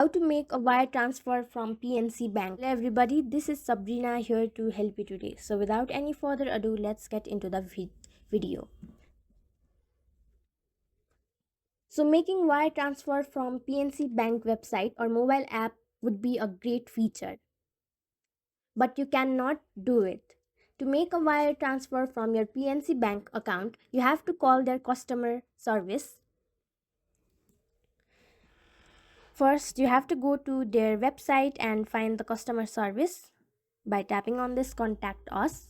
How to make a wire transfer from PNC Bank. Hello everybody, this is Sabrina here to help you today. So without any further ado, let's get into the video. So making wire transfer from PNC Bank website or mobile app would be a great feature, but you cannot do it. To make a wire transfer from your PNC Bank account, you have to call their customer service. First, you have to go to their website and find the customer service by tapping on this contact us,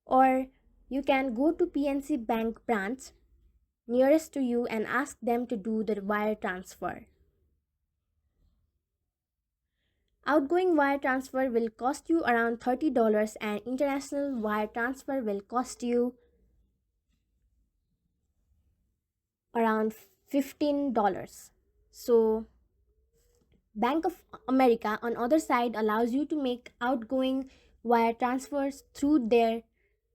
or you can go to PNC Bank branch nearest to you and ask them to do the wire transfer. Outgoing wire transfer will cost you around $30 and international wire transfer will cost you around $15. So Bank of America on other side allows you to make outgoing wire transfers through their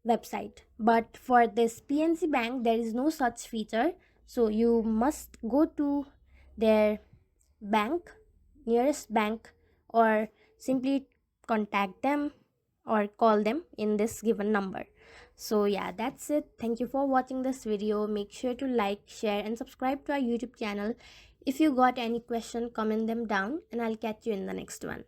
website, but for this PNC Bank there is no such feature, so you must go to their bank, nearest bank, or simply contact them or call them in this given number. So yeah, that's it. Thank you for watching this video. Make sure to like, share and subscribe to our YouTube channel. If you got any question, comment them down and I'll catch you in the next one.